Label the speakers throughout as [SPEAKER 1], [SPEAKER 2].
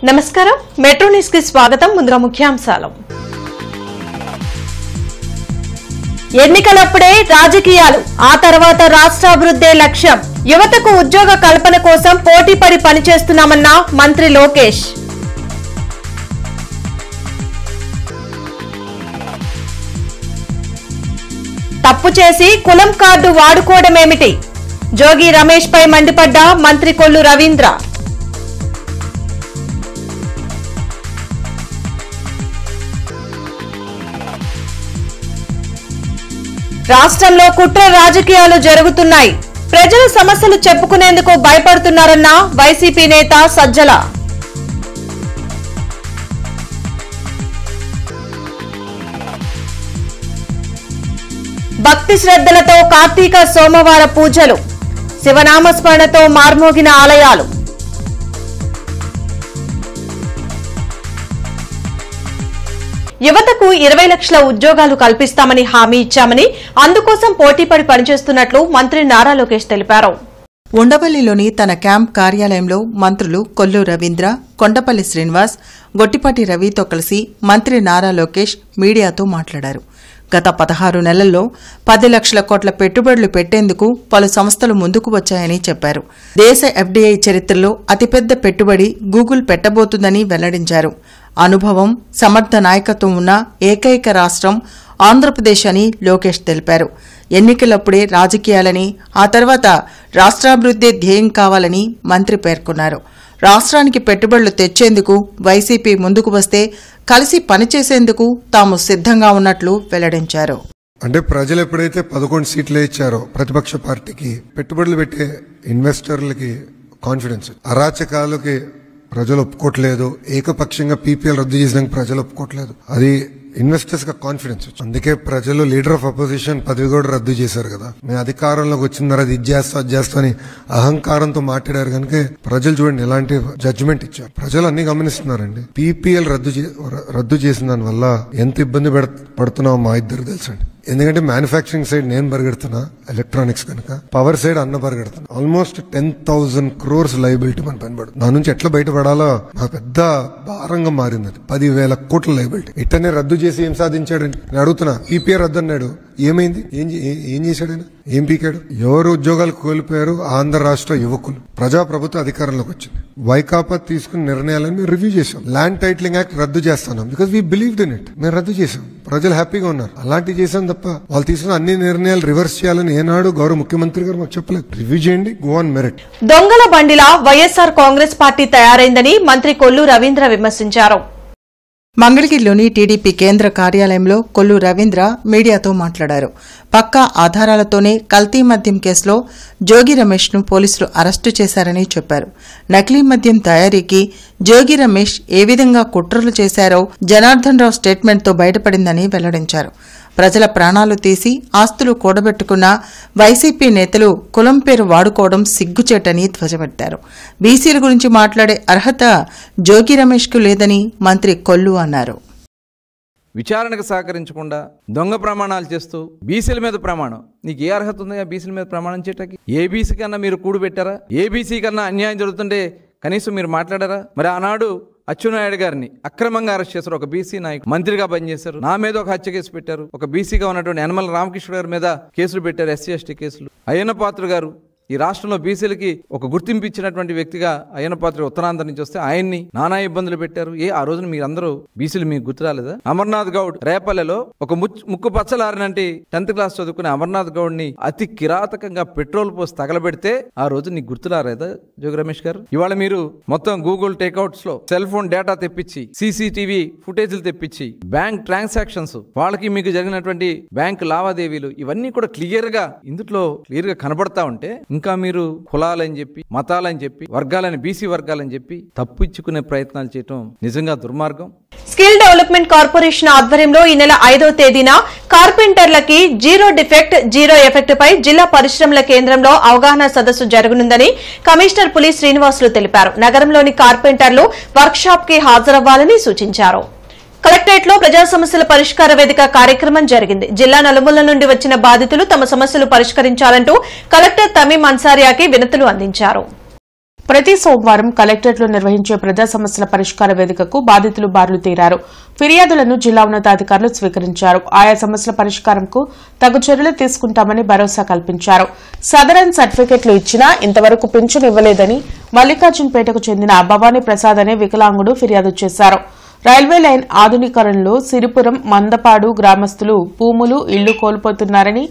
[SPEAKER 1] నమస్కారం metro news కి స్వాగతం. ముందుగా ముఖ్యాంశాలు. ఎన్నికలప్పుడే రాజకీయాలు, ఆ తర్వాత రాష్ట్రాభివృద్ధే లక్ష్యం. యువతకు ఉద్యోగ కల్పన కోసం పోటీపడి పనిచేస్తున్నామన్న మంత్రి లోకేష్. తప్పు చేసి కులం కార్డు వాడుకోవడమేమిటి? జోగి రమేష్ పై మండిపడ్డ మంత్రి కొల్లు రవీంద్ర. రాష్ట్రంలో కుట్ర రాజకీయాలు జరుగుతున్నాయి. ప్రజల సమస్యలు చెప్పుకునేందుకు భయపడుతున్నారన్న వైసీపీ నేత సజ్జల. భక్తి శ్రద్ధలతో కార్తీక సోమవార పూజలు, శివనామస్మరణతో మార్మోగిన ఆలయాలు. యువతకు 20 లక్షల ఉద్యోగాలు కల్పిస్తామని హామీ ఇచ్చామని, అందుకోసం పోటీపడి పనిచేస్తున్నట్లు మంత్రి నారా లోకేష్ తెలిపారు.
[SPEAKER 2] ఉండవల్లిలోని తన క్యాంప్ కార్యాలయంలో మంత్రులు కొల్లు రవీంద్ర, కొండపల్లి శ్రీనివాస్, గొట్టిపాటి రవితో కలిసి మంత్రి నారా లోకేష్ మీడియాతో మాట్లాడారు. గత 16 నెలల్లో 10 లక్షల కోట్ల పెట్టుబడులు పెట్టేందుకు పలు సంస్థలు ముందుకు వచ్చాయని చెప్పారు. దేశ ఎఫ్డీఐ చరిత్రలో అతిపెద్ద పెట్టుబడి గూగుల్ పెట్టబోతుందని వెల్లడించారు. అనుభవం, సమర్థ నాయకత్వం ఉన్న ఏకైక రాష్ట్రం ఆంధ్రప్రదేశ్ అని లోకేష్ తెలిపారు. ఎన్నికలప్పుడే రాజకీయాలని, ఆ తర్వాత రాష్ట్రాభివృద్ధి ధ్యేయం కావాలని మంత్రి పేర్కొన్నారు. రాష్ట్రానికి పెట్టుబడులు తెచ్చేందుకు వైసీపీ ముందుకు వస్తే కలిసి పనిచేసేందుకు తాము సిద్ధంగా ఉన్నట్లు వెల్లడించారు.
[SPEAKER 3] అంటే ప్రజలు ఎప్పుడైతే 11 సీట్లు ఇచ్చారో ప్రతిపక్ష పార్టీకి, పెట్టుబడులు పెట్టే ఇన్వెస్టర్లకి కాన్ఫిడెన్స్, అరాచకాలకి ప్రజలు ఒప్పుకోవట్లేదు, ఏకపక్షంగా పీపీఎల్ రద్దు చేసినాక ప్రజలు ఒప్పుకోవట్లేదు, అది ఇన్వెస్టర్స్ గా కాన్ఫిడెన్స్. అందుకే ప్రజలు లీడర్ ఆఫ్ అపోజిషన్ పదవి కూడా రద్దు చేశారు కదా. మేము అధికారంలోకి వచ్చిన తర్వాత ఇది చేస్తా అని అహంకారంతో మాట్లాడారు కనుక ప్రజలు చూడండి ఎలాంటి జడ్జిమెంట్ ఇచ్చారు. ప్రజలు అన్ని గమనిస్తున్నారండి. పీపీఎల్ రద్దు చేసిన దాని వల్ల ఎంత ఇబ్బంది పడుతున్నామో మా ఇద్దరు తెలుసండి. ఎందుకంటే మ్యానుఫ్యాక్చరింగ్ సైడ్ నేను పరిగెడుతున్నా, ఎలక్ట్రానిక్స్ కనుక, పవర్ సైడ్ అన్న పరిగెడుతున్నా. ఆల్మోస్ట్ 10,000 crores లైబిలిటీ మన పనిపడు. నా నుంచి ఎట్లా బయటపడాలో నాకు పెద్ద భారంగా మారింది. అది 10,000 కోట్ల లైబిలిటీ. ఇట్టనే రద్దు చేసి ఏం సాధించాడని నేను అడుగుతున్నా. పీపీఆర్ రద్దు అన్నాడు, ఏమైంది? ఏం చేశాడు ఆయన? ఏం పీకాడు? ఎవరు ఉద్యోగాలు కోల్పోయారు? ఆంధ్ర రాష్ట్ర యువకులు. ప్రజాప్రభుత్వ అధికారంలోకి వచ్చింది. వైకాపా తీసుకున్న నిర్ణయాలను మేము రివ్యూ చేశాం. ల్యాండ్ టైటిలింగ్ యాక్ట్ రద్దు చేస్తున్నాం because we believed in it. మేము రద్దు చేశాం, ప్రజలు హ్యాపీగా ఉన్నారు. అలాంటివి చేశాం తప్ప వాళ్ళు తీసుకున్న అన్ని నిర్ణయాలు రివర్స్ చేయాలని ఏనాడు గౌరవ ముఖ్యమంత్రి గారు మాకు చెప్పలేదు. రివ్యూ చేయండి, గో ఆన్ మెరిట్.
[SPEAKER 1] దొంగల బండిలా వైఎస్ఆర్ కాంగ్రెస్ పార్టీ తయారైందని మంత్రి కొల్లు రవీంద్ర విమర్శించారు.
[SPEAKER 2] మంగళగిరిలోని టీడీపీ కేంద్ర కార్యాలయంలో కొల్లు రవీంద్ర మీడియాతో మాట్లాడారు. పక్కా ఆధారాలతోనే కల్తీ మద్యం కేసులో జోగి రమేష్ ను పోలీసులు అరెస్టు చేశారని చెప్పారు. నకిలీ మద్యం తయారీకి జోగి రమేష్ ఏ విధంగా కుట్రలు చేశారో జనార్దన్ రావు స్టేట్మెంట్తో బయటపడిందని వెల్లడించారు. ప్రజల ప్రాణాలు తీసి ఆస్తులు కూడబెట్టుకున్న వైసీపీ నేతలు కులం పేరు వాడుకోవడం సిగ్గుచేటని ధ్వజమెత్తారు. బీసీల గురించి మాట్లాడే అర్హత జోగి రమేష్కు లేదని మంత్రి కొల్లు అన్నారు.
[SPEAKER 4] విచారణకు సహకరించకుండా దొంగ ప్రమాణాలు చేస్తూ బీసీల మీద ప్రమాణం, నీకు ఏ అర్హత ఉందా బీసీల మీద ప్రమాణం చేయటానికి? ఏ బీసీ కన్నా మీరు కూడు పెట్టారా? ఏ బీసీ కన్నా అన్యాయం జరుగుతుంటే కనీసం మీరు మాట్లాడారా? మరి ఆనాడు అచ్చెన్నాయుడు గారిని అక్రమంగా అరెస్ట్ చేశారు. ఒక బీసీ నాయకుడు మంత్రిగా పనిచేశారు. నా మీద ఒక హత్య కేసు పెట్టారు. ఒక బీసీగా ఉన్నటువంటి యనమల రామకృష్ణ గారి మీద కేసులు పెట్టారు, ఎస్సీ ఎస్టీ కేసులు. అయ్యన్న పాత్ర గారు ఈ రాష్ట్రంలో బీసీలకి ఒక గుర్తింపు ఇచ్చినటువంటి వ్యక్తిగా అయ్యన్న పాత్ర ఉత్తరాంధ్ర నుంచి వస్తే ఆయన్ని నానా ఇబ్బందులు పెట్టారు. ఆ రోజున మీరందరూ బీసీలు మీకు గుర్తు రాలేదా? అమర్నాథ్ గౌడ్ రేపల్లెలో ఒక ముక్కు పచ్చలారినంటి 10th క్లాస్ చదువుకునే అమర్నాథ్ గౌడ్ ని అతి కిరాతకంగా పెట్రోల్ పోసి తగలబెడితే ఆ రోజు నీకు గుర్తు రాలేదా జోగి రమేష్ గారు? ఇవాళ మీరు మొత్తం గూగుల్ టేక్అవుట్స్ లో సెల్ ఫోన్ డేటా తెప్పించి, సీసీటీవీ ఫుటేజ్లు తెప్పించి, బ్యాంక్ ట్రాన్సాక్షన్స్, వాళ్ళకి మీకు జరిగినటువంటి బ్యాంక్ లావాదేవీలు ఇవన్నీ కూడా క్లియర్ గా కనబడతా ఉంటే ఇంకా మీరు కులాలని చెప్పి, మతాలని చెప్పి, వర్గాలని, బీసీ వర్గాలని చెప్పి తప్పించుకునే ప్రయత్నాలు చేయటం నిజంగా దుర్మార్గం.
[SPEAKER 1] స్కిల్ డెవలప్మెంట్ కార్పొరేషన్ ఆధ్వర్యంలో ఈ నెల 5వ తేదీన కార్పెంటర్లకి జీరో డిఫెక్ట్ జీరో ఎఫెక్ట్ పై జిల్లా పరిశ్రమల కేంద్రంలో అవగాహన సదస్సు జరగనుందని కమిషనర్ పులి శ్రీనివాసులు తెలిపారు. నగరంలోని కార్పెంటర్లు వర్క్ షాప్ కి హాజరవ్వాలని సూచించారు. కలెక్టరేట్ లో ప్రజా సమస్యల పరిష్కార వేదిక కార్యక్రమం జరిగింది. జిల్లా నలుమూలల నుండి వచ్చిన బాధితులు తమ సమస్యలు పరిష్కరించాలంటూ కలెక్టర్ తమీం అన్సారియాకి వినతులు అందించారు.
[SPEAKER 5] ప్రతి సోమవారం కలెక్టరేట్లో నిర్వహించే ప్రజా సమస్యల పరిష్కార వేదికకు బాధితులు బారులు తీరారు. ఫిర్యాదులను జిల్లా ఉన్నతాధికారులు స్వీకరించారు. ఆయా సమస్యల పరిష్కారంకు తగు చర్యలు తీసుకుంటామని భరోసా కల్పించారు. సదరన్ సర్టిఫికెట్లు ఇచ్చినా ఇంతవరకు పింఛను ఇవ్వలేదని మల్లికార్జున్పేటకు చెందిన భవానీ ప్రసాద్ అనే వికలాంగుడు ఫిర్యాదు చేశారు. రైల్వే లైన్ ఆధునీకరణలో సిరిపురం, మందపాడు గ్రామస్తులు భూములు, ఇళ్లు కోల్పోతున్నారని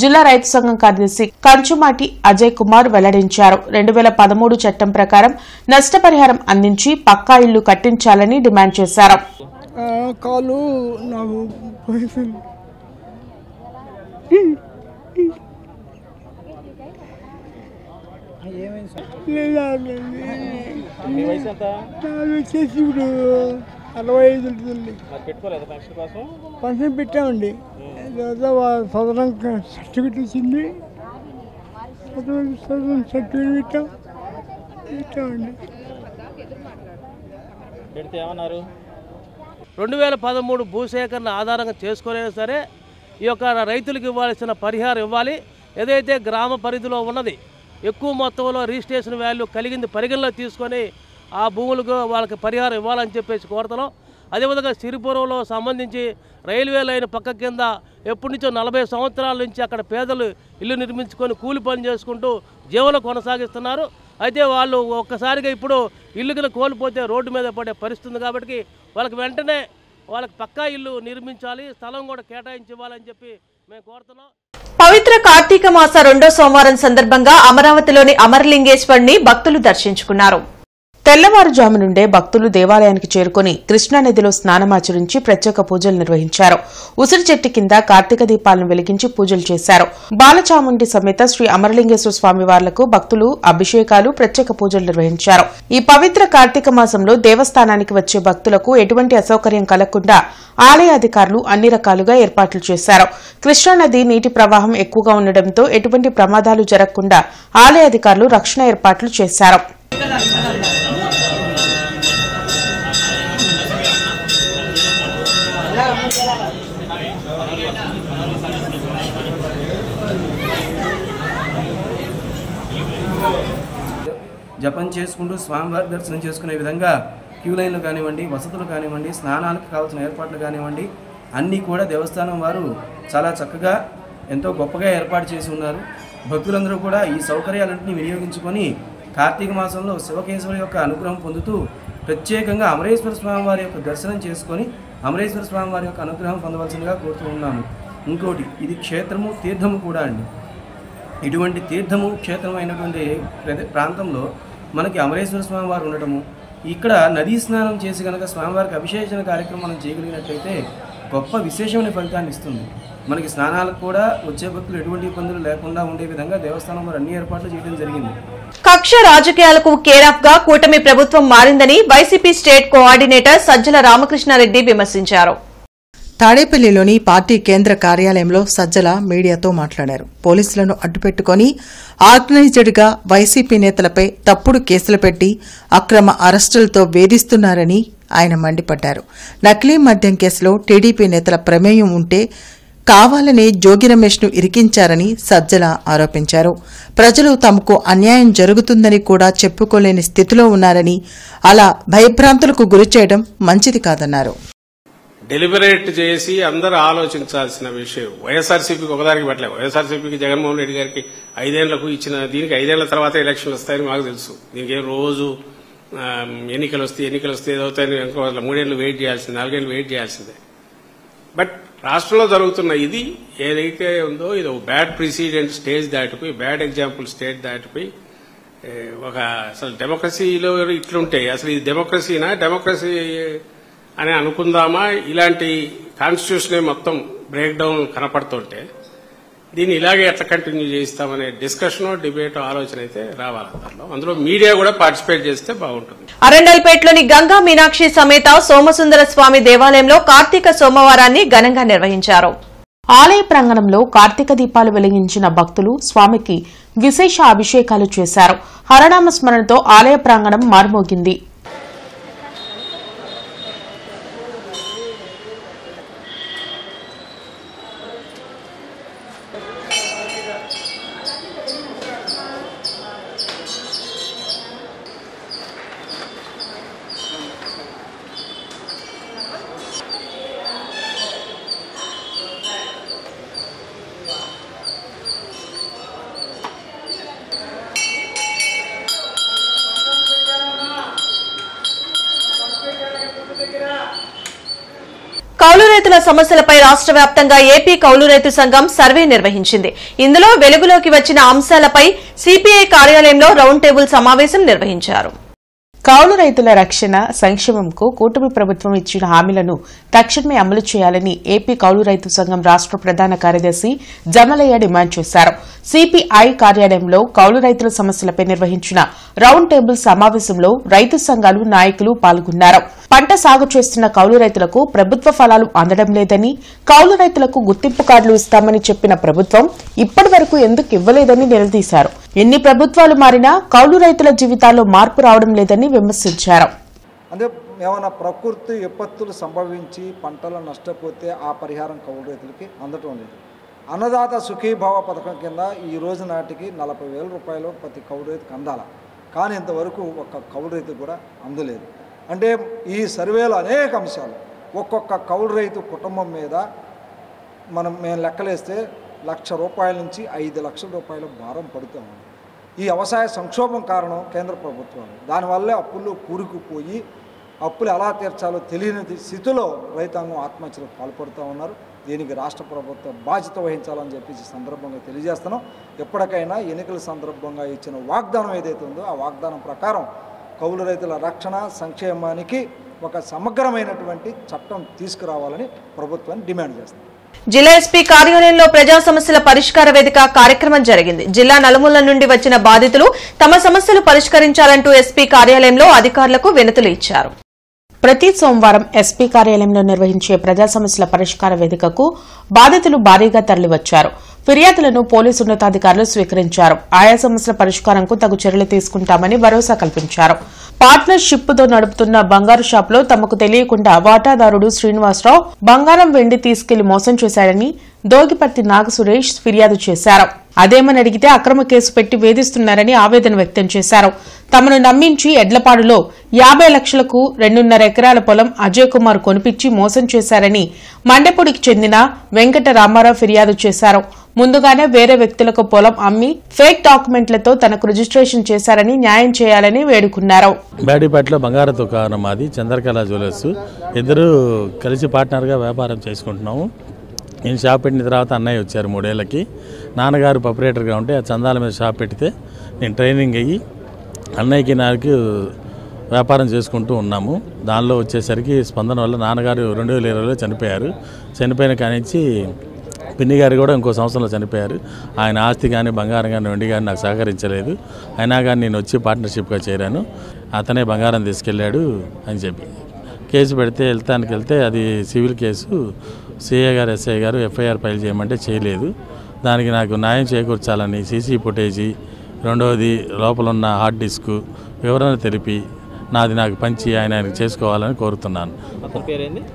[SPEAKER 5] జిల్లా రైతు సంఘం కార్యదర్శి కంచుమాటి అజయ్ కుమార్ వెల్లడించారు. 2013 చట్టం ప్రకారం నష్టపరిహారం అందించి పక్కా ఇళ్లు కట్టించాలని డిమాండ్ చేశారు.
[SPEAKER 6] పెన్షన్ పెట్టామండి. సదరం సర్టిఫికెట్ వచ్చింది. సదరం సర్టిఫికెట్ పెట్టామండి.
[SPEAKER 7] 2013 భూసేకరణ ఆధారంగా చేసుకునే సరే ఈ యొక్క రైతులకు ఇవ్వాల్సిన పరిహారం ఇవ్వాలి. ఏదైతే గ్రామ పరిధిలో ఉన్నది ఎక్కువ మొత్తంలో రిజిస్ట్రేషన్ వాల్యూ కలిగింది పరిగణలో తీసుకొని ఆ భూములకు వాళ్ళకి పరిహారం ఇవ్వాలని చెప్పేసి కోరుతున్నాం. అదేవిధంగా సిరిపురంలో సంబంధించి రైల్వే లైన్ పక్క కింద ఎప్పటి నుంచో 40 సంవత్సరాల నుంచి అక్కడ పేదలు ఇల్లు నిర్మించుకొని కూలి పని చేసుకుంటూ జీవనం కొనసాగిస్తున్నారు. అయితే వాళ్ళు ఒక్కసారిగా ఇప్పుడు ఇల్లు కింద కోల్పోతే రోడ్డు మీద పడే పరిస్థితుంది. కాబట్టి వాళ్ళకి వెంటనే వాళ్ళకి పక్కా ఇల్లు నిర్మించాలి, స్థలం కూడా కేటాయించి ఇవ్వాలని చెప్పి మేము కోరుతున్నాం.
[SPEAKER 1] పవిత్ర కార్తీక మాస 2వ సోమవారం సందర్భంగా అమరావతిలోని అమరలింగేశ్వరుని భక్తులు దర్శించుకున్నారు.
[SPEAKER 5] తెల్లవారుజాము నుండే భక్తులు దేవాలయానికి చేరుకుని కృష్ణానదిలో స్నానమాచరించి ప్రత్యేక పూజలు నిర్వహించారు. ఉసిరి చెట్టు కింద కార్తీక దీపాలను వెలిగించి పూజలు చేశారు. బాలచాముండి సమేత శ్రీ అమరలింగేశ్వర స్వామి వార్లకు భక్తులు అభిషేకాలు, ప్రత్యేక పూజలు నిర్వహించారు. ఈ పవిత్ర కార్తీక మాసంలో దేవస్థానానికి వచ్చే భక్తులకు ఎటువంటి అసౌకర్యం కలగకుండా ఆలయ అధికారులు అన్ని రకాలుగా ఏర్పాట్లు చేశారు. కృష్ణానది నీటి ప్రవాహం ఎక్కువగా ఉండడంతో ఎటువంటి ప్రమాదాలు జరగకుండా ఆలయ అధికారులు రక్షణ ఏర్పాట్లు చేశారు.
[SPEAKER 8] జపం చేసుకుంటూ స్వామివారి దర్శనం చేసుకునే విధంగా క్యూ లైన్లు కానివ్వండి, వసతులు కానివ్వండి, స్నానాలకు కావాల్సిన ఏర్పాట్లు కానివ్వండి అన్నీ కూడా దేవస్థానం వారు చాలా చక్కగా ఎంతో గొప్పగా ఏర్పాటు చేసి ఉన్నారు. భక్తులందరూ కూడా ఈ సౌకర్యాలన్నింటినీ వినియోగించుకొని కార్తీక మాసంలో శివకేశవుల యొక్క అనుగ్రహం పొందుతూ ప్రత్యేకంగా అమరేశ్వర స్వామి వారి యొక్క దర్శనం చేసుకొని అమరేశ్వర స్వామి వారి యొక్క అనుగ్రహం పొందవలసిందిగా కోరుతూ ఉన్నాము. ఇంకోటి, ఇది క్షేత్రము, తీర్థము కూడా అండి. ఇటువంటి తీర్థము, క్షేత్రం అయినటువంటి ప్రాంతంలో మనకి అమరేశ్వర స్వామి వారు ఉండటము, ఇక్కడ నదీ స్నానం చేసి కనుక స్వామివారికి అభిషేచన కార్యక్రమం మనం చేయగలిగినట్లయితే గొప్ప విశేషమైన ఫలితాన్ని ఇస్తుంది. మనకి స్నానాలకు కూడా వచ్చే భక్తులు ఎటువంటి ఇబ్బందులు లేకుండా ఉండే విధంగా దేవస్థానం వారు అన్ని ఏర్పాట్లు చేయడం జరిగింది.
[SPEAKER 1] కక్ష రాజకీయాలకు కేరాఫ్ గా కూటమి ప్రభుత్వం మారిందని వైసీపీ స్టేట్ కోఆర్డినేటర్ సజ్జల రామకృష్ణారెడ్డి విమర్శించారు.
[SPEAKER 2] తాడేపల్లిలోని పార్టీ కేంద్ర కార్యాలయంలో సజ్జల మీడియాతో మాట్లాడారు. పోలీసులను అడ్డుపెట్టుకుని ఆర్గనైజ్డ్ గా వైసీపీ నేతలపై తప్పుడు కేసులు పెట్టి అక్రమ అరెస్టులతో వేధిస్తున్నారని ఆయన మండిపడ్డారు. నకిలీ మద్యం కేసులో టీడీపీ నేతల ప్రమేయం ఉంటే కావాలనే జోగి రమేష్ ను ఇరికించారని సజ్జల ఆరోపించారు. ప్రజలు తమకు అన్యాయం జరుగుతుందని కూడా చెప్పుకోలేని స్థితిలో ఉన్నారని, అలా భయభ్రాంతులకు గురిచేయడం మంచిది కాదన్నారు.
[SPEAKER 9] డెలిబరేట్ చేసి అందరూ ఆలోచించాల్సిన విషయం. వైఎస్ఆర్సీపీకి ఒకదానికి పట్టలేదు. వైఎస్ఆర్సీపీకి జగన్మోహన్ రెడ్డి గారికి 5 ఏళ్లకు ఇచ్చిన దీనికి 5 ఏళ్ల తర్వాత ఎలక్షన్లు వస్తాయని మాకు తెలుసు. దీనికి రోజు ఎన్నికలు వస్తే ఏదవుతాయని ఇంకో 3 ఏళ్లు వెయిట్ చేయాల్సిందే, 4 ఏళ్లు వెయిట్ చేయాల్సిందే. బట్ రాష్ట్రంలో జరుగుతున్న ఇది ఏదైతే ఉందో ఇది ఒక బ్యాడ్ ప్రిసిడెంట్ స్టేజ్ దాటిపోయి, బ్యాడ్ ఎగ్జాంపుల్ స్టేట్ దాటిపోయి ఒక అసలు డెమోక్రసీలో ఇట్లుంటే అసలు ఇది డెమోక్రసీ అని అనుకుందామా? ఇలాంటి కాన్స్టిట్యూషనే మొత్తం బ్రేక్ డౌన్ కనపడుతుంటే దీన్ని ఇలాగే ఎట్లా కంటిన్యూ చేయిస్తామనే డిస్కషన్, డిబేట్, ఆలోచన అయితే రావాలి. అందులో మీడియా కూడా పార్టిసిపేట్ చేస్తే బాగుంటుంది.
[SPEAKER 1] అరండల్పేటలోని గంగా మీనాక్షి సమేత సోమసుందర స్వామి దేవాలయంలో కార్తీక సోమవారాన్ని ఘనంగా నిర్వహించారు.
[SPEAKER 5] ఆలయ ప్రాంగణంలో కార్తీక దీపాలు వెలిగించిన భక్తులు స్వామికి విశేష అభిషేకాలు చేశారు. హరనామ స్మరణతో ఆలయ ప్రాంగణం మార్మోగింది.
[SPEAKER 1] రైతుల సమస్యలపై రాష్ట్ర వ్యాప్తంగా ఏపీ కౌలు రైతు సంఘం సర్వే నిర్వహించింది. ఇందులో వెలుగులోకి వచ్చిన అంశాలపై సిపిఐ కార్యాలయంలో రౌండ్ టేబుల్ సమావేశం నిర్వహించారు.
[SPEAKER 5] కౌలు రైతుల రక్షణ సంక్షేమంకు కూటమి ప్రభుత్వం ఇచ్చిన హామీలను తక్షణమే అమలు చేయాలని ఏపీ కౌలు రైతు సంఘం రాష్ట్ర ప్రధాన కార్యదర్శి జమలయ్య డిమాండ్ చేశారు. సిపిఐ కార్యాలయంలో కౌలు రైతుల సమస్యలపై నిర్వహించిన రౌండ్ టేబుల్ సమావేశంలో రైతు సంఘాలు నాయకులు పాల్గొన్నారు. పంట సాగు చేస్తున్న కౌలు రైతులకు ప్రభుత్వ ఫలాలు అందడం లేదని, కౌలు రైతులకు గుర్తింపు కార్డులు ఇస్తామని చెప్పిన ప్రభుత్వం ఇప్పటి వరకు ఎందుకు ఇవ్వలేదని నిలదీశారు. ఎన్ని ప్రభుత్వాలు మారినా కౌలు రైతుల జీవితాల్లో మార్పు రావడం లేదని విమర్శించారు.
[SPEAKER 10] అంటే ఏమైనా ప్రకృతి విపత్తులు సంభవించి పంటలు నష్టపోతే ఆ పరిహారం కౌలు రైతులకి అందటం లేదు. అన్నదాత సుఖీభావ పథకం కింద ఈ రోజు నాటికి 40,000 రూపాయలు ప్రతి కౌలు రైతుకు అందాల, కానీ ఇంతవరకు ఒక్క కౌలు రైతు కూడా అందలేదు. అంటే ఈ సర్వేలో అనేక అంశాలు, ఒక్కొక్క కౌలు రైతు కుటుంబం మీద మేము లెక్కలేస్తే 1,00,000 రూపాయల నుంచి 5 లక్షల రూపాయల భారం పడుతుంది. ఈ వ్యవసాయ సంక్షోభం కారణం కేంద్ర ప్రభుత్వాలు. దానివల్లే అప్పులు కూరుకుపోయి అప్పులు ఎలా తీర్చాలో తెలియని స్థితిలో రైతాంగం ఆత్మహత్యలకు పాల్పడుతూ ఉన్నారు. దీనికి రాష్ట్ర ప్రభుత్వం బాధ్యత వహించాలని చెప్పేసి సందర్భంగా తెలియజేస్తున్నాం. ఎప్పటికైనా ఎన్నికల సందర్భంగా ఇచ్చిన వాగ్దానం ఏదైతే ఉందో ఆ వాగ్దానం ప్రకారం కౌలు రైతుల రక్షణ సంక్షేమానికి ఒక సమగ్రమైనటువంటి చట్టం తీసుకురావాలని ప్రభుత్వాన్ని డిమాండ్ చేస్తాం.
[SPEAKER 1] జిల్లా ఎస్పీ కార్యాలయంలో ప్రజా సమస్యల పరిష్కార వేదిక కార్యక్రమం జరిగింది. జిల్లా నలుమూలల నుండి వచ్చిన బాధితులు తమ సమస్యలు పరిష్కరించాలంటూ ఎస్పీ కార్యాలయంలో అధికారులకు వినతులు ఇచ్చారు.
[SPEAKER 5] ప్రతి సోమవారం ఎస్పీ కార్యాలయంలో నిర్వహించే ప్రజా సమస్యల పరిష్కార వేదికకు బాధితులు భారీగా తరలివచ్చారు. ఫిర్యాదులను పోలీసు ఉన్నతాధికారులు స్వీకరించారు. ఆయా సమస్యల పరిష్కారంకు తగు చర్యలు తీసుకుంటామని భరోసా కల్పించారు. పార్ట్నర్షిప్తో నడుపుతున్న బంగారు షాపులో తమకు తెలియకుండా వాటాదారుడు శ్రీనివాసరావు బంగారం వెండి తీసుకెళ్లి మోసం చేశాడని దోగిపర్తి నాగసురేష్ ఫిర్యాదు చేశారు. అదేమని అడిగితే అక్రమ కేసు పెట్టి వేధిస్తున్నారని ఆవేదన వ్యక్తం చేశారు. తమను నమ్మించి ఎడ్లపాడులో 50 లక్షలకు 2.5 ఎకరాల పొలం అజయ్ కుమార్ కొనిపించి మోసం చేశారని మండెపూడికి చెందిన వెంకట రామారావు ఫిర్యాదు చేశారు. ముందుగానే వేరే వ్యక్తులకు పొలం అమ్మి ఫేక్ డాక్యుమెంట్లతో తనకు రిజిస్ట్రేషన్ చేశారని న్యాయం చేయాలని వేడుకున్నారు.
[SPEAKER 11] బేడిపేటలో బంగారు దుకాణం మాది చంద్రకళ జ్యువెలర్స్. ఇద్దరు కలిసి పార్ట్నర్గా వ్యాపారం చేసుకుంటున్నాము. నేను షాప్ పెట్టిన తర్వాత అన్నయ్య వచ్చారు 3 ఏళ్లకి. నాన్నగారు ఆపరేటర్గా ఉంటే ఆ చందాల మీద షాప్ పెడితే నేను ట్రైనింగ్ అయ్యి అన్నయ్యకి నాకు వ్యాపారం చేసుకుంటూ ఉన్నాము. దానిలో వచ్చేసరికి స్పందన వల్ల నాన్నగారు 2020లో చనిపోయారు. చనిపోయిన కానించి పిన్ని గారు కూడా ఇంకో సంవత్సరంలో చనిపోయారు. ఆయన ఆస్తి కానీ బంగారం కానీ వెండి కానీ నాకు సహకరించలేదు. అయినా కానీ నేను వచ్చి పార్ట్నర్షిప్గా చేరాను. అతనే బంగారం తీసుకెళ్ళాడు అని చెప్పి కేసు పెడితే వెళ్తే అది సివిల్ కేసు. సిఐ గారు ఎస్ఐ గారు ఎఫ్ఐఆర్ ఫైల్ చేయమంటే చేయలేదు. దానికి నాకు న్యాయం చేకూర్చాలని సీసీ ఫుటేజీ, రెండవది లోపల ఉన్న హార్డ్ డిస్క్ వివరణ తెలిపి నాకు పంచి ఆయనకు చేసుకోవాలని కోరుతున్నాను.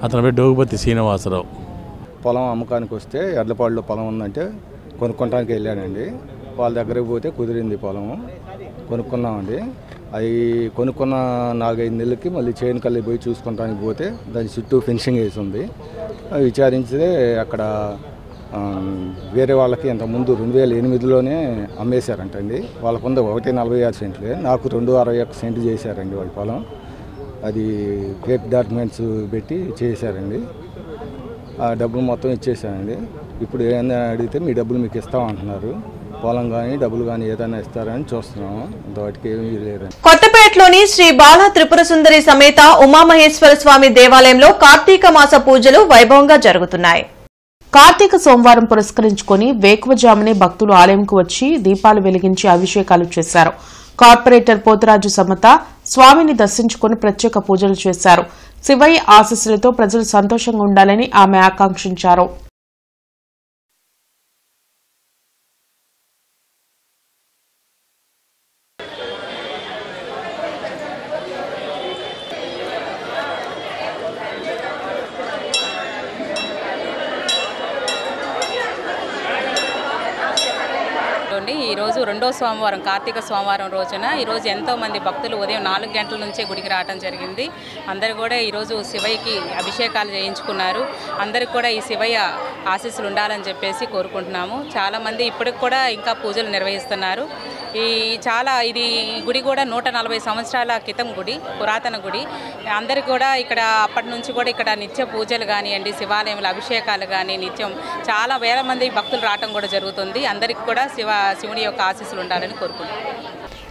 [SPEAKER 11] అతని పేరు డోగుపతి శ్రీనివాసరావు.
[SPEAKER 12] పొలం అమ్మకానికి వస్తే ఎడ్లపాడులో పొలం ఉందంటే కొనుక్కోడానికి వెళ్ళానండి. వాళ్ళ దగ్గరికి పోతే కుదిరింది పొలం, కొనుక్కున్నామండి. అవి కొనుక్కున్న 4-5 నెలలకి మళ్ళీ చేనుకల్లి పోయి చూసుకోవడానికి పోతే దాని చుట్టూ ఫెన్సింగ్ వేసి ఉంది. విచారిస్తే అక్కడ వేరే వాళ్ళకి ఇంతకుముందు 2008లోనే అమ్మేశారంటండి. వాళ్ళకుంది 1.46 సెంట్లు, నాకు 2.61 సెంట్లు చేశారండి వాళ్ళ పొలం. అది ఫేక్ డాక్యుమెంట్స్ పెట్టి చేశారండి. ఆ డబ్బులు మొత్తం ఇచ్చేసానండి. ఇప్పుడు ఏదైనా అడిగితే మీ డబ్బులు మీకు ఇస్తామంటున్నారు. పొలం కానీ డబ్బులు కానీ ఏదైనా ఇస్తారని చూస్తున్నాము. ఇంతవాటికి ఏమీ లేదండి.
[SPEAKER 1] కొత్తపేటలోని శ్రీ బాల త్రిపుర సుందరి సమేత ఉమామహేశ్వర స్వామి దేవాలయంలో కార్తీక మాస పూజలు వైభవంగా జరుగుతున్నాయి.
[SPEAKER 5] కార్తీక సోమవారం పురస్కరించుకుని వేకువజామునే భక్తులు ఆలయంకు వచ్చి దీపాలు వెలిగించి అభిషేకాలు చేశారు. కార్పొరేటర్ పోతురాజు సమత స్వామిని దర్శించుకుని ప్రత్యేక పూజలు చేశారు. శివయ్య ఆశీస్సులతో ప్రజలు సంతోషంగా ఉండాలని ఆమె ఆకాంక్షించారు.
[SPEAKER 13] ఈరోజు రెండో సోమవారం కార్తీక సోమవారం రోజున ఈరోజు ఎంతోమంది భక్తులు ఉదయం 4 గంటల నుంచే గుడికి రావడం జరిగింది. అందరూ కూడా ఈరోజు శివయ్యకి అభిషేకాలు చేయించుకున్నారు. అందరికి కూడా ఈ శివయ్య ఆశీస్సులు ఉండాలని చెప్పేసి కోరుకుంటున్నాము. చాలామంది ఇప్పటికి కూడా ఇంకా పూజలు నిర్వహిస్తున్నారు. ఇది గుడి కూడా 140 సంవత్సరాల క్రితం గుడి, పురాతన గుడి. అందరికీ కూడా ఇక్కడ అప్పటి నుంచి కూడా ఇక్కడ నిత్య పూజలు కానివ్వండి, శివాలయంలో అభిషేకాలు కానీ నిత్యం చాలా వేల మంది భక్తులు రావడం కూడా జరుగుతుంది. అందరికీ కూడా శివుని యొక్క ఆశీస్సులు ఉండాలని కోరుకుంటున్నాం.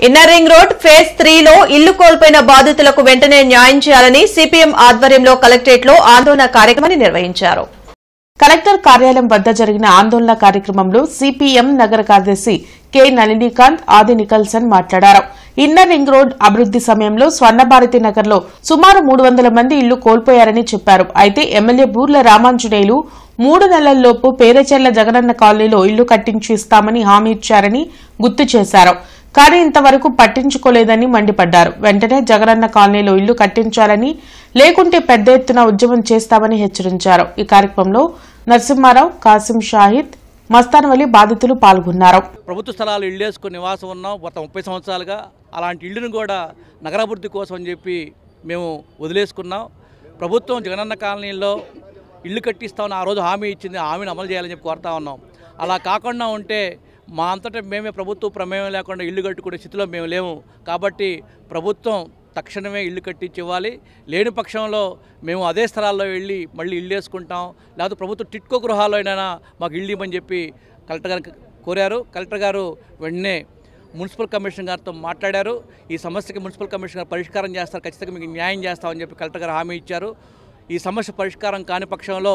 [SPEAKER 1] ఇన్నర్ రింగ్ రోడ్ ఫేజ్ 3లో ఇల్లు కోల్పోయిన బాధితులకు వెంటనే న్యాయం చేయాలని సిపిఎం ఆధ్వర్యంలో కలెక్టరేట్లో ఆందోళన కార్యక్రమాన్ని నిర్వహించారు.
[SPEAKER 5] కలెక్టర్ కార్యాలయం వద్ద జరిగిన ఆందోళన కార్యక్రమంలో సిపిఎం నగర కార్యదర్శి కె నళినీకాంత్, ఆది నికల్సన్ మాట్లాడారు. ఇన్నర్ రింగ్ రోడ్ అభివృద్ది సమయంలో స్వర్ణభారతి నగర్లో సుమారు 300 మంది ఇల్లు కోల్పోయారని చెప్పారు. అయితే ఎమ్మెల్యే బూర్ల రామాంజనేయులు 3 నెలల్లోపు పేరచెర్ల జగనన్న కాలనీలో ఇల్లు కట్టించి ఇస్తామని హామీ ఇచ్చారని గుర్తు చేశారు. కానీ ఇంతవరకు పట్టించుకోలేదని మండిపడ్డారు. వెంటనే జగనన్న కాలనీలో ఇల్లు కట్టించాలని, లేకుంటే పెద్ద ఎత్తున ఉద్యమం చేస్తామని హెచ్చరించారు. ఈ కార్యక్రమంలో నరసింహారావు, కాసిం షాహిద్, మస్తాన్వలి బాధితులు పాల్గొన్నారు.
[SPEAKER 14] ప్రభుత్వ స్థలాలు ఇళ్ళు వేసుకుని నివాసం ఉన్నాం గత 30 సంవత్సరాలుగా. అలాంటి ఇళ్లను కూడా నగరాభివృద్ధి కోసం అని చెప్పి మేము వదిలేసుకున్నాం. ప్రభుత్వం జగనన్న కాలనీలో ఇల్లు కట్టిస్తామని ఆ రోజు హామీ ఇచ్చింది. హామీని అమలు చేయాలని చెప్పి కోరుతా ఉన్నాం. అలా కాకుండా ఉంటే మా అంతటా మేమే ప్రభుత్వ ప్రమేయం లేకుండా ఇల్లు కట్టుకునే స్థితిలో మేము లేము. కాబట్టి ప్రభుత్వం తక్షణమే ఇల్లు కట్టించి ఇవ్వాలి. లేని పక్షంలో మేము అదే స్థలాల్లో వెళ్ళి మళ్ళీ ఇల్లు వేసుకుంటాం. లేకపోతే ప్రభుత్వ టిట్కో గృహాల్లో అయినా మాకు ఇల్లు ఇవ్వమని చెప్పి కలెక్టర్ గారికి కోరారు. కలెక్టర్ గారు వెంటనే మున్సిపల్ కమిషనర్ గారితో మాట్లాడారు. ఈ సమస్యకి మున్సిపల్ కమిషనర్ గారు పరిష్కారం చేస్తారు, ఖచ్చితంగా మీకు న్యాయం చేస్తామని చెప్పి కలెక్టర్ గారు హామీ ఇచ్చారు. ఈ సమస్య పరిష్కారం కాని పక్షంలో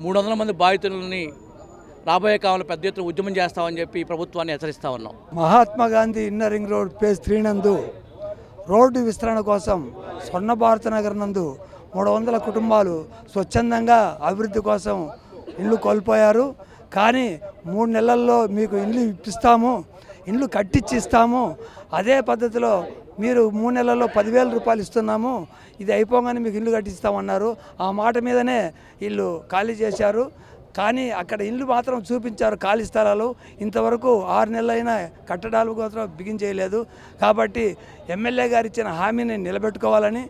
[SPEAKER 14] 300 మంది బాధితులని రాబోయే కాలంలో పెద్ద ఎత్తున ఉద్యమం చేస్తామని చెప్పి ప్రభుత్వాన్ని హెచ్చరిస్తా ఉన్నాం.
[SPEAKER 6] Mahatma Gandhi inner ring road phase 3 నందు రోడ్డు విస్తరణ కోసం స్వర్ణ భారత నగర్ నందు 300 కుటుంబాలు స్వచ్ఛందంగా అభివృద్ధి కోసం ఇల్లు కోల్పోయారు. కానీ 3 నెలల్లో మీకు ఇల్లు ఇప్పిస్తాము, ఇల్లు కట్టించి ఇస్తాము, అదే పద్ధతిలో మీరు 3 నెలల్లో 10,000 రూపాయలు ఇస్తున్నాము, ఇది అయిపోగానే మీకు ఇల్లు కట్టిస్తామన్నారు. ఆ మాట మీదనే ఇల్లు ఖాళీ చేశారు. కానీ అక్కడ ఇల్లు మాత్రం చూపించారు, ఖాళీ స్థలాలు. ఇంతవరకు 6 నెలలైనా కట్టడాలు మాత్రం బిగించేయలేదు. కాబట్టి ఎమ్మెల్యే గారు ఇచ్చిన హామీని నిలబెట్టుకోవాలని,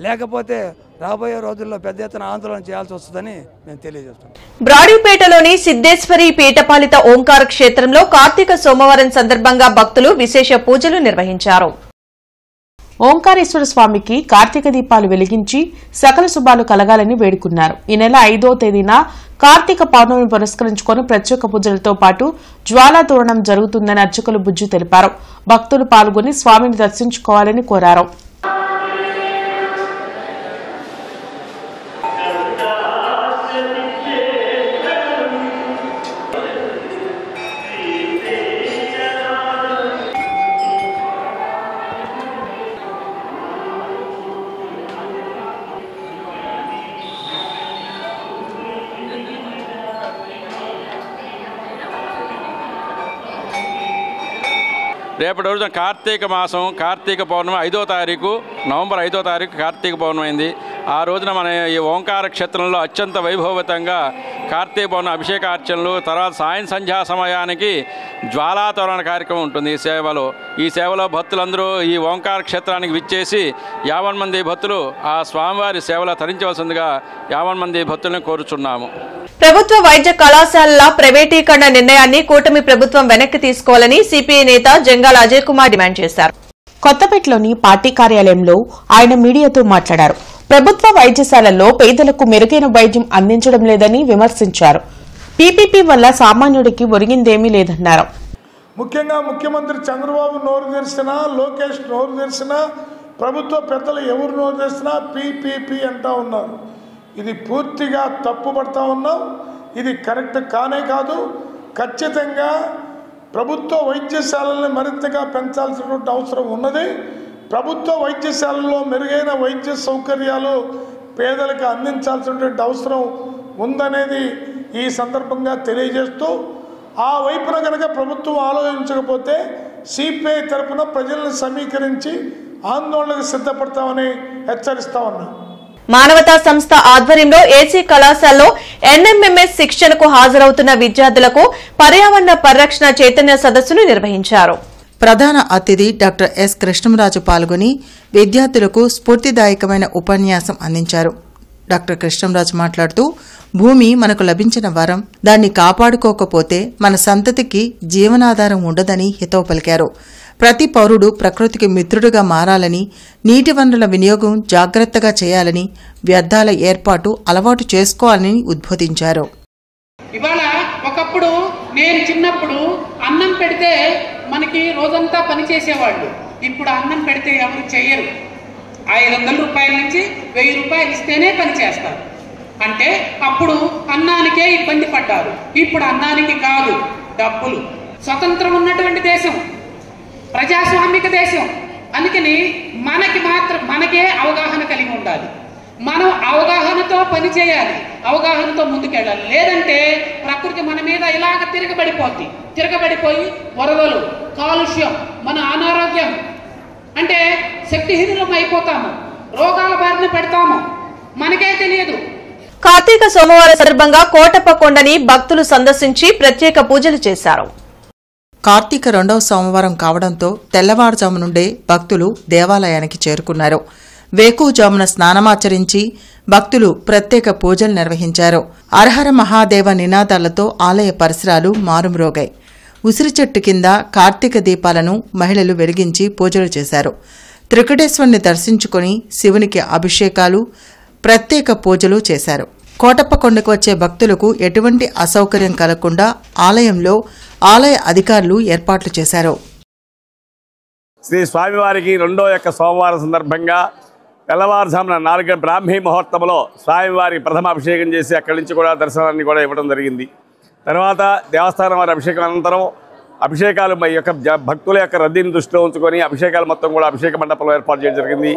[SPEAKER 6] లేకపోతే రాబోయే రోజుల్లో పెద్ద ఎత్తున ఆందోళన చేయాల్సి వస్తుందని మేము తెలియజేస్తున్నాం.
[SPEAKER 1] బ్రాడీపేటలోని సిద్దేశ్వరి పీఠపాలిత ఓంకార క్షేత్రంలో కార్తీక సోమవారం సందర్భంగా భక్తులు విశేష పూజలు నిర్వహించారు.
[SPEAKER 5] ఓంకారేశ్వర స్వామికి కార్తీక దీపాలు వెలిగించి సకల శుభాలు కలగాలని వేడుకున్నారు. ఈ నెల 5వ తేదీన కార్తీక పౌర్ణమిని పురస్కరించుకొని ప్రత్యేక పూజలతో పాటు జ్వాలా తోరణం జరుగుతుందని అర్చకులు బుజ్జు తెలిపారు. భక్తులు పాల్గొని స్వామిని దర్శించుకోవాలని కోరారు.
[SPEAKER 15] రేపటి రోజున కార్తీక మాసం, కార్తీక పౌర్ణమి 5వ తారీఖు, నవంబర్ 5వ తారీఖు కార్తీక పౌర్ణమి అయింది. ఆ రోజున మన ఈ ఓంకార క్షేత్రంలో అత్యంత వైభవతంగా కార్తీక పౌర్ణమి అభిషేకార్చనలు, తర్వాత సాయం సంధ్యా సమయానికి జ్వాలాతోరణ కార్యక్రమం ఉంటుంది. ఈ సేవలో భక్తులందరూ ఈ ఓంకార క్షేత్రానికి విచ్చేసి 50 మంది భక్తులు ఆ స్వామివారి సేవలో తరించవలసిందిగా 50 మంది భక్తులను కోరుచున్నాము.
[SPEAKER 1] ప్రభుత్వ వైద్య కళాశాలల ప్రైవేటీకరణ నిర్ణయాన్ని కూటమి ప్రభుత్వం వెనక్కి తీసుకోవాలని సిపిఐ నేత జంగాల అజయ్ కుమార్ డిమాండ్ చేశారు.
[SPEAKER 5] కొత్తపేటలోని పార్టీ కార్యాలయంలో ఆయన మీడియాతో మాట్లాడారు. ప్రభుత్వ వైద్యశాలల్లో పేదలకు మెరుగైన వైద్యం అందించడం లేదని విమర్శించారు. పీపీపీ వల్ల సామాన్యుడికి ఒరిగిందేమీ లేదన్నారు.
[SPEAKER 16] ముఖ్యంగా ముఖ్యమంత్రి చంద్రబాబు నోరు తెరిచినా, లోకేష్ నోరు తెరిచినా, ప్రభుత్వ పెద్దలు ఎవరు నోరు తెరిచినా పీపీపీ అంటూ ఉన్నారు. ఇది పూర్తిగా తప్పుపడతా ఉన్నాం. ఇది కరెక్ట్ కానే కాదు. ఖచ్చితంగా ప్రభుత్వ వైద్యశాలల్ని మరింతగా పెంచాల్సినటువంటి అవసరం ఉన్నది. ప్రభుత్వ వైద్యశాలల్లో మెరుగైన వైద్య సౌకర్యాలు పేదలకు అందించాల్సినటువంటి అవసరం ఉందనేది ఈ సందర్భంగా తెలియజేస్తూ, ఆ వైపున కనుక ప్రభుత్వం ఆలోచించకపోతే సిపిఐ తరఫున ప్రజలను సమీకరించి ఆందోళనకు సిద్ధపడతామని హెచ్చరిస్తా ఉన్నాం.
[SPEAKER 1] మానవతా సంస్థ ఆధ్వర్యంలో ఏసీ కళాశాలలో ఎన్ఎంఎంఎస్ శిక్షణకు హాజరవుతున్న విద్యార్థులకు పర్యావరణ పరిరక్షణ చైతన్య సదస్సును నిర్వహించారు.
[SPEAKER 2] ప్రధాన అతిథి డాక్టర్ ఎస్ కృష్ణంరాజు పాల్గొని విద్యార్థులకు స్ఫూర్తిదాయకమైన ఉపన్యాసం అందించారు. డాక్టర్ కృష్ణంరాజు మాట్లాడుతూ భూమి మనకు లభించిన వరం, దాన్ని కాపాడుకోకపోతే మన సంతతికి జీవనాధారం ఉండదని హితవు పలికారు. ప్రతి పౌరుడు ప్రకృతికి మిత్రుడుగా మారాలని, నీటి వనరుల వినియోగం జాగ్రత్తగా చేయాలని, వ్యర్థాల ఏర్పాటు అలవాటు చేసుకోవాలని ఉద్బోధించారు.
[SPEAKER 17] ఇవాళ ఒకప్పుడు నేను చిన్నప్పుడు అన్నం పెడితే మనకి రోజంతా పని చేసేవాళ్ళు. ఇప్పుడు అన్నం పెడితే ఎవరు చెయ్యరు. 500 రూపాయల నుంచి 1000 రూపాయలు ఇస్తేనే పని చేస్తారు. అంటే అప్పుడు అన్నానికే ఇబ్బంది పడ్డారు. ఇప్పుడు అన్నానికి కాదు, డబ్బులు. స్వతంత్రం ఉన్నటువంటి దేశం, ప్రజాస్వామిక దేశం. అందుకని మనకే అవగాహన కలిగి ఉండాలి. మనం అవగాహనతో పని చేయాలి, అవగాహనతో ముందుకెళ్ళాలి. లేదంటే ప్రకృతి మన మీద ఇలాగ తిరగబడిపోయి వరదలు, కాలుష్యం, మన అనారోగ్యం అంటే శక్తిహీనులం అయిపోతాము, రోగాల బారిన పెడతాము, మనకే తెలియదు.
[SPEAKER 1] కార్తీక సోమవారం సందర్భంగా కోటప్ప కొండని భక్తులు సందర్శించి ప్రత్యేక పూజలు చేశారు.
[SPEAKER 2] కార్తీక 2వ సోమవారం కావడంతో తెల్లవారుజాము నుండే భక్తులు దేవాలయానికి చేరుకున్నారు. వేకువజామున స్నానమాచరించి భక్తులు ప్రత్యేక పూజలు నిర్వహించారు. హరహర మహాదేవ నినాదాలతో ఆలయ పరిసరాలు మారుమ్రోగాయి. ఉసిరి చెట్టు కింద కార్తీక దీపాలను మహిళలు వెలిగించి పూజలు చేశారు. త్రికటేశ్వరుని దర్శించుకుని శివునికి అభిషేకాలు, ప్రత్యేక పూజలు చేశారు. కోటప్ప కొండకు వచ్చే భక్తులకు ఎటువంటి అసౌకర్యం కలగకుండా ఆలయంలో ఆలయ అధికారులు ఏర్పాట్లు చేశారు.
[SPEAKER 18] శ్రీ స్వామివారికి 2వ సోమవారం సందర్భంగా తెల్లవారుజామున 4 బ్రాహ్మీ ముహూర్తంలో స్వామివారికి ప్రథమ అభిషేకం చేసి అక్కడి నుంచి కూడా దర్శనాన్ని కూడా ఇవ్వడం జరిగింది. తర్వాత దేవస్థానం వారి అభిషేకం అనంతరం అభిషేకాలు భక్తుల యొక్క రద్దీని దృష్టిలో ఉంచుకొని అభిషేకాలు మొత్తం కూడా అభిషేక మండపంలో ఏర్పాటు చేయడం జరిగింది.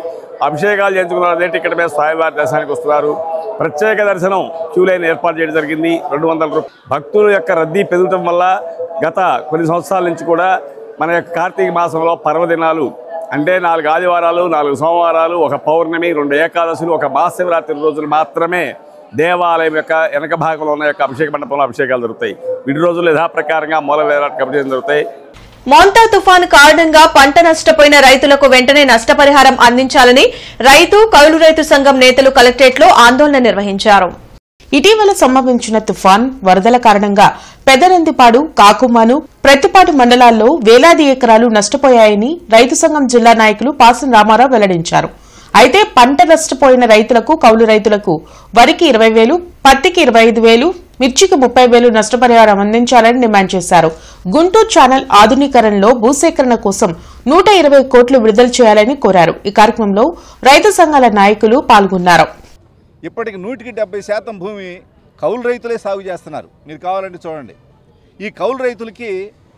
[SPEAKER 18] అభిషేకాలు చేయించుకున్న అదే టికెట్ మీద స్వామివారి దర్శనానికి వస్తున్నారు. ప్రత్యేక దర్శనం క్యూ లైన్ ఏర్పాటు చేయడం జరిగింది. 200 రూపాయలు. భక్తుల యొక్క రద్దీ పెరగడం వల్ల గత కొన్ని సంవత్సరాల నుంచి కూడా మన యొక్క కార్తీక మాసంలో పర్వదినాలు అంటే 4 ఆదివారాలు, 4 సోమవారాలు, 1 పౌర్ణమి, 2 ఏకాదశులు, 1 మహాశివరాత్రి రోజులు మాత్రమే దేవాలయం యొక్క వెనక భాగంలో ఉన్న యొక్క అభిషేక మండపంలో అభిషేకాలు జరుగుతాయి. విడి రోజులు యథాప్రకారంగా మూల వేలాటకు అభిషేకం జరుగుతాయి.
[SPEAKER 1] మోంతా తుఫాను కారణంగా పంట నష్టపోయిన రైతులకు వెంటనే నష్టపరిహారం అందించాలని రైతు, కౌలు రైతు సంఘం నేతలు కలెక్టరేట్లో ఆందోళన నిర్వహించారు.
[SPEAKER 5] ఇటీవల సంభవించిన తుఫాన్, వరదల కారణంగా పెదనందిపాడు, కాకుమాను, ప్రత్తిపాడు మండలాల్లో వేలాది ఎకరాలు నష్టపోయాయని రైతు సంఘం జిల్లా నాయకులు పాసం రామారావు వెల్లడించారు. అయితే పంట నష్టపోయిన రైతులకు, కౌలు రైతులకు వరికి 20,000, పత్తికి 25,000, మిర్చికి 30,000 నష్టపరిహారం అందించాలని డిమాండ్ చేశారు. గుంటూరు ఛానల్ ఆధునీకరణలో భూసేకరణ కోసం 120 కోట్లు విడుదల చేయాలని కోరారు. ఈ కార్యక్రమంలో రైతు సంఘాల నాయకులు పాల్గొన్నారు.
[SPEAKER 19] ఇప్పటికి 170% భూమి కౌలు రైతులే సాగు చేస్తున్నారు. మీరు కావాలంటే చూడండి. ఈ కౌలు రైతులకి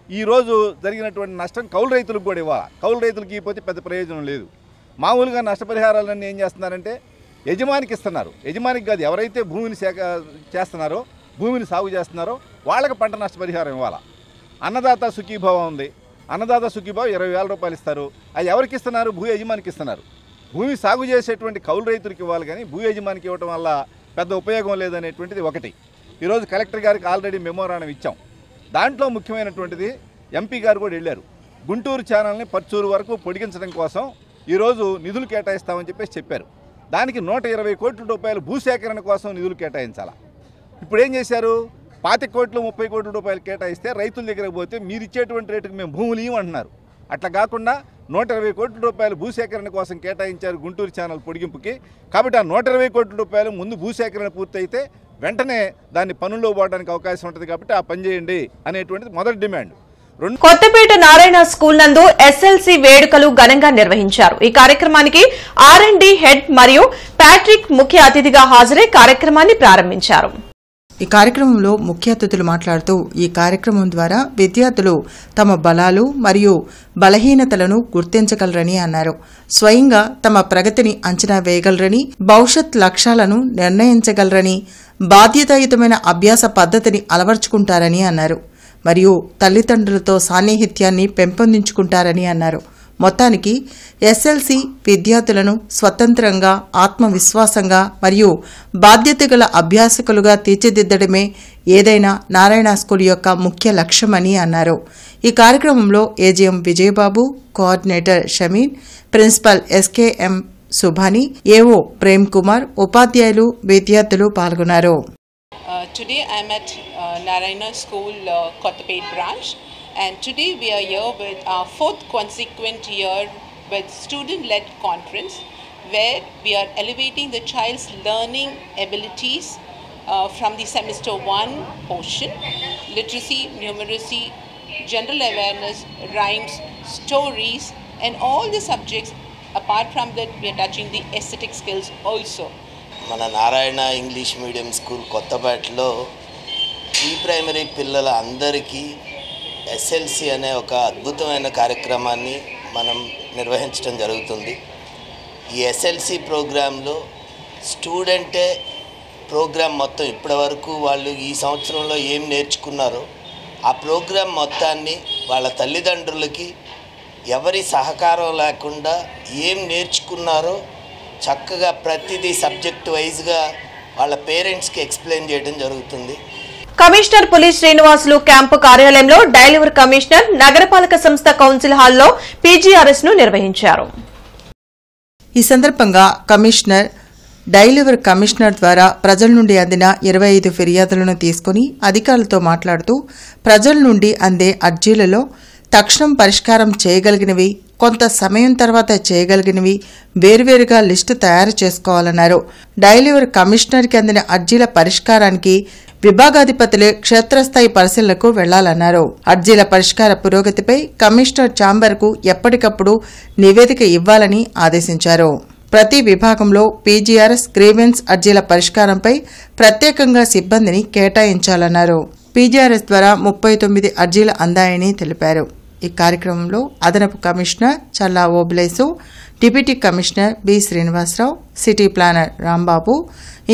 [SPEAKER 19] ఈరోజు జరిగినటువంటి నష్టం కౌలు రైతులకు కూడా ఇవ్వాలి. కౌలు రైతులకి ఇవ్వకపోతే పెద్ద ప్రయోజనం లేదు. మామూలుగా నష్టపరిహారాలన్నీ ఏం చేస్తున్నారంటే యజమానికి ఇస్తున్నారు. యజమానికి కాదు, ఎవరైతే భూమిని చేస్తున్నారో, భూమిని సాగు చేస్తున్నారో వాళ్ళకి పంట నష్టపరిహారం ఇవ్వాలి. అన్నదాత సుఖీభావం ఉంది. అన్నదాత సుఖీభావం 20,000 రూపాయలు ఇస్తారు. అది ఎవరికి ఇస్తున్నారు? భూ యజమానికి ఇస్తున్నారు. భూమి సాగు చేసేటువంటి కౌలు రైతులకు ఇవ్వాలి, కానీ భూ యజమానికి ఇవ్వడం వల్ల పెద్ద ఉపయోగం లేదనేటువంటిది ఒకటి. ఈరోజు కలెక్టర్ గారికి ఆల్రెడీ మెమోరాండం ఇచ్చాం. దాంట్లో ముఖ్యమైనటువంటిది ఎంపీ గారు కూడా వెళ్ళారు. గుంటూరు ఛానల్ని పర్చూరు వరకు పొడిగించడం కోసం ఈరోజు నిధులు కేటాయిస్తామని చెప్పారు. దానికి 120 కోట్ల రూపాయలు భూసేకరణ కోసం నిధులు కేటాయించాలి. ఇప్పుడు ఏం చేశారు? 25 కోట్లు 30 కోట్ల రూపాయలు కేటాయిస్తే రైతుల దగ్గరకు పోతే మీరు ఇచ్చేటువంటి రేటుకు మేము భూములు ఇవ్వమంటున్నారు. అట్లా కాకుండా 120 కోట్ల రూపాయలు భూసేకరణ కోసం కేటాయించారు గుంటూరు ఛానల్ పొడిగింపుకి. కాబట్టి ఆ 120 కోట్ల రూపాయలు ముందు భూసేకరణ పూర్తయితే వెంటనే దాన్ని పనుల్లో పోవడానికి అవకాశం ఉంటుంది. కాబట్టి ఆ పని చేయండి అనేటువంటిది మొదటి డిమాండ్.
[SPEAKER 1] కొత్తపేట నారాయణ స్కూల్ నందు ఎస్ఎల్సీ వేడుకలు ఘనంగా నిర్వహించారు. ఈ కార్యక్రమానికి ఆర్ఎండ్డి హెడ్ మరియు ప్యాట్రిక్ ముఖ్య అతిథిగా హాజరై కార్యక్రమాన్ని ప్రారంభించారు.
[SPEAKER 2] ఈ కార్యక్రమంలో ముఖ్య అతిథులు మాట్లాడుతూ ఈ కార్యక్రమం ద్వారా విద్యార్థులు తమ బలాలు మరియు బలహీనతలను గుర్తించగలరని అన్నారు. స్వయంగా తమ ప్రగతిని అంచనా వేయగలరని, భవిష్యత్ లక్ష్యాలను నిర్ణయించగలరని, బాధ్యతాయుతమైన అభ్యాస పద్ధతిని అలవర్చుకుంటారని అన్నారు. మరియు తల్లిదండ్రులతో సాన్నిహిత్యాన్ని పెంపొందించుకుంటారని అన్నారు. మొత్తానికి ఎస్ఎల్సీ విద్యార్థులను స్వతంత్రంగా, ఆత్మవిశ్వాసంగా మరియు బాధ్యతగల అభ్యాసకులుగా తీర్చిదిద్దడమే ఏదైనా నారాయణ స్కూల్ యొక్క ముఖ్య లక్ష్యమని అన్నారు. ఈ కార్యక్రమంలో AGM Vijayababu, coordinator Shameen, principal SKM Subhani, AO Prem Kumar, ఉపాధ్యాయులు, విద్యార్థులు పాల్గొన్నారు.
[SPEAKER 20] Today I am at Narayana School, Kottapet branch, and today we are here with our 4th consequent year with student-led conference, where we are elevating the child's learning abilities from the semester 1 portion, literacy, numeracy, general awareness, rhymes, stories, and all the subjects. Apart from that, we are touching the aesthetic skills also.
[SPEAKER 21] మన Narayana English medium school కొత్తపేటలో pre primary పిల్లల అందరికీ SLC అనే ఒక అద్భుతమైన కార్యక్రమాన్ని మనం నిర్వహించడం జరుగుతుంది. ఈ ఎస్ఎల్సి ప్రోగ్రాంలో స్టూడెంటే ప్రోగ్రాం మొత్తం ఇప్పటివరకు వాళ్ళు ఈ సంవత్సరంలో ఏం నేర్చుకున్నారో ఆ ప్రోగ్రాం మొత్తాన్ని వాళ్ళ తల్లిదండ్రులకి ఎవరి సహకారం లేకుండా ఏం నేర్చుకున్నారో చక్కగా ప్రతిదీ సబ్జెక్ట్ వైజ్గా వాళ్ళ పేరెంట్స్కి ఎక్స్ప్లెయిన్ చేయడం జరుగుతుంది.
[SPEAKER 1] కమిషనర్ పులి శ్రీనివాసులు క్యాంపు కార్యాలయంలో డైలివర్ కమిషనర్ నగరపాలక సంస్థ కౌన్సిల్ హాల్లో పీజీఆర్ఎస్ ను నిర్వహించారు.
[SPEAKER 2] ఈ సందర్భంగా కమిషనర్ డైలివర్ కమిషనర్ ద్వారా ప్రజల నుండి అందిన 25 ఫిర్యాదులను తీసుకుని అధికారులతో మాట్లాడుతూ ప్రజల నుండి అందే అర్జీలలో తక్షణం పరిష్కారం చేయగలిగినవి, కొంత సమయం తర్వాత చేయగలిగినవి వేర్వేరుగా లిస్టు తయారు చేసుకోవాలన్నారు. డైలివర్ కమిషనర్కి అందిన అర్జీల పరిష్కారానికి విభాగాధిపతులే క్షేత్రస్థాయి పరిశీలనకు వెళ్లాలన్నారు. అర్జీల పరిష్కార పురోగతిపై కమిషనర్ ఛాంబర్కు ఎప్పటికప్పుడు నివేదిక ఇవ్వాలని ఆదేశించారు. ప్రతి విభాగంలో పీజీఆర్ఎస్ గ్రీవెన్స్ అర్జీల పరిష్కారంపై ప్రత్యేకంగా సిబ్బందిని కేటాయించాలన్నారు. పీజీఆర్ఎస్ ద్వారా 39 అర్జీలు అందాయని తెలిపారు. ఈ కార్యక్రమంలో అదనపు commissioner Challa Oblesu, deputy commissioner B Srinivasarao, city planner Rambabu,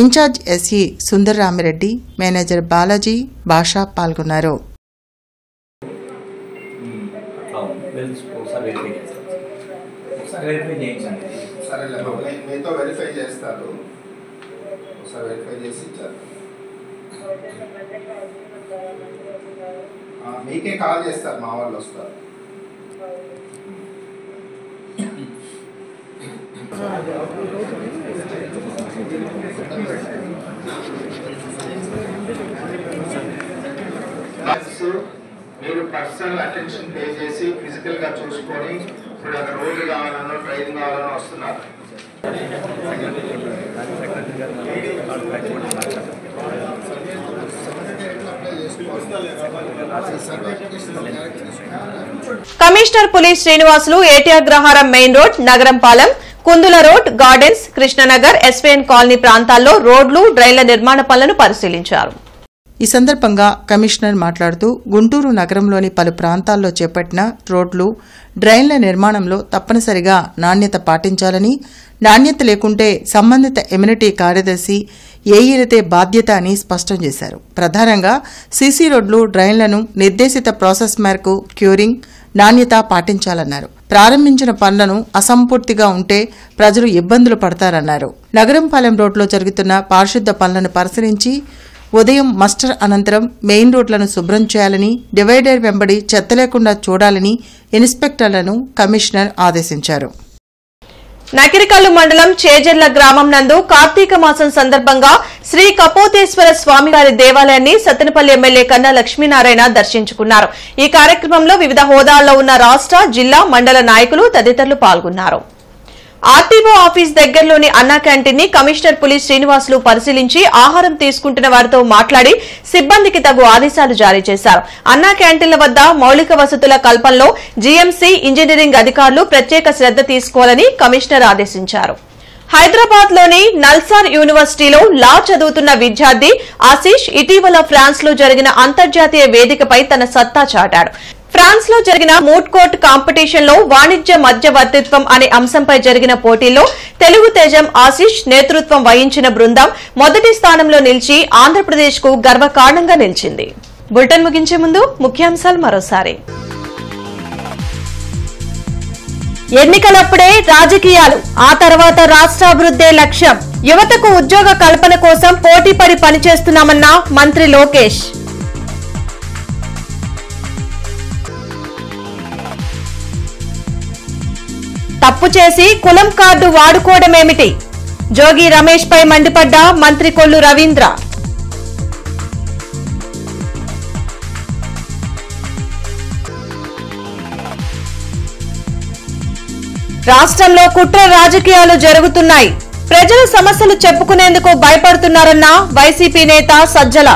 [SPEAKER 2] in-charge SE Sundarramireddy, manager Balaji, Basha పాల్గొన్నారు.
[SPEAKER 22] మీకే కాల్ చేస్తారు, మా వాళ్ళు వస్తారు. మీరు పర్సనల్ అటెన్షన్ పే చేసి ఫిజికల్ గా చూసుకొని ఇప్పుడు అక్కడ రోడ్డు కావాలనో ట్రైనింగ్ కావాలనో వస్తున్నారు.
[SPEAKER 1] Commissioner Puli Srinivasulu Etiagraharam main road, Nagarampalem, Kundula road, gardens, Krishnanagar, SVN colony ప్రాంతాల్లో రోడ్లు, డ్రైన్ల నిర్మాణ పనులను పరిశీలించారు.
[SPEAKER 2] ఈ సందర్భంగా కమిషనర్ మాట్లాడుతూ గుంటూరు నగరంలోని పలు ప్రాంతాల్లో చేపట్టిన రోడ్లు, డ్రైన్ల నిర్మాణంలో తప్పనిసరిగా నాణ్యత పాటించాలని, నాణ్యత లేకుంటే సంబంధిత ఎమ్యూనిటీ కార్యదర్శి ఏఈలదే బాధ్యత అని స్పష్టం చేశారు. ప్రధానంగా సీసీ రోడ్లు, డ్రైన్లను నిర్దేశిత ప్రాసెస్ మేరకు క్యూరింగ్, నాణ్యత పాటించాలన్నారు. ప్రారంభించిన పనులను అసంపూర్తిగా ఉంటే ప్రజలు ఇబ్బందులు పడతారన్నారు. నగరంపాలెం రోడ్లో జరుగుతున్న పారిశుద్ధ పనులను పరిశీలించి ఉదయం మస్టర్ అనంతరం మెయిన్ రోడ్లను శుభ్రం చేయాలని, డివైడర్ వెంబడి చెత్త లేకుండా చూడాలని ఇన్స్పెక్టర్లను కమిషనర్ ఆదేశించారు.
[SPEAKER 1] నకిరికల్లు మండలం చేజర్ల గ్రామం నందు కార్తీక మాసం సందర్భంగా శ్రీ కపోతేశ్వర స్వామివారి దేవాలయాన్ని సత్తెనపల్లి ఎమ్మెల్యే కన్నా లక్ష్మీనారాయణ దర్శించుకున్నారు. ఈ కార్యక్రమంలో వివిధ హోదాల్లో ఉన్న రాష్ట్ర, జిల్లా, మండల నాయకులు తదితరులు పాల్గొన్నారు. ఆర్టీఓ ఆఫీస్ దగ్గరలోని అన్నా క్యాంటీన్ ని కమిషనర్ పులి శ్రీనివాసులు పరిశీలించి ఆహారం తీసుకుంటున్న వారితో మాట్లాడి సిబ్బందికి తగు ఆదేశాలు జారీ చేశారు. అన్నా క్యాంటీన్ల వద్ద మౌలిక వసతుల కల్పనలో జీఎంసీ, ఇంజనీరింగ్ అధికారులు ప్రత్యేక శ్రద్ధ తీసుకోవాలని కమిషనర్ ఆదేశించారు. హైదరాబాద్ లోని నల్సార్ యూనివర్సిటీలో లా చదువుతున్న విద్యార్థి ఆశీష్ ఇటీవల ఫ్రాన్స్ లో జరిగిన అంతర్జాతీయ వేదికపై తన సత్తా చాటాడు. ఫ్రాన్స్ లో జరిగిన మూట్ కోర్ట్ కాంపిటీషన్ లో వాణిజ్య మధ్యవర్తిత్వం అనే అంశంపై జరిగిన పోటీల్లో తెలుగు తేజం ఆశీష్ నేతృత్వం వహించిన బృందం మొదటి స్థానంలో నిలిచి ఆంధ్రప్రదేశ్ కు గర్వకారణంగా నిలిచింది. బులెటిన్ ముగించే ముందు ముఖ్యాంశాలు మరోసారి. ఎన్నికలప్పుడే రాజకీయాలు, ఆ తర్వాత రాష్ట్రాభివృద్ధే లక్ష్యం. యువతకు ఉద్యోగ కల్పన కోసం పోటీపడి పనిచేస్తున్నామన్న మంత్రి లోకేష్. తప్పు చేసి కులం కార్డు వాడుకోవడమేమిటి? జోగి రమేష్ పై మండిపడ్డ మంత్రి కొల్లు రవీంద్ర. రాష్ట్రంలో కుట్ర రాజకీయాలు జరుగుతున్నాయి. ప్రజల సమస్యలు చెప్పుకునేందుకు భయపడుతున్నారన్న వైసీపీ నేత సజ్జల.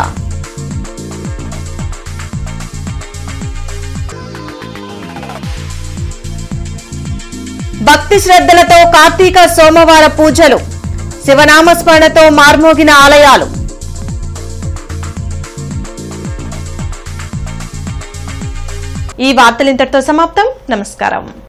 [SPEAKER 1] భక్తి శ్రద్ధలతో కార్తీక సోమవార పూజలు, శివనామస్మరణతో మార్మోగిన ఆలయాలు. ఈ వార్తలు ఇంతటితో సమాప్తం. నమస్కారం.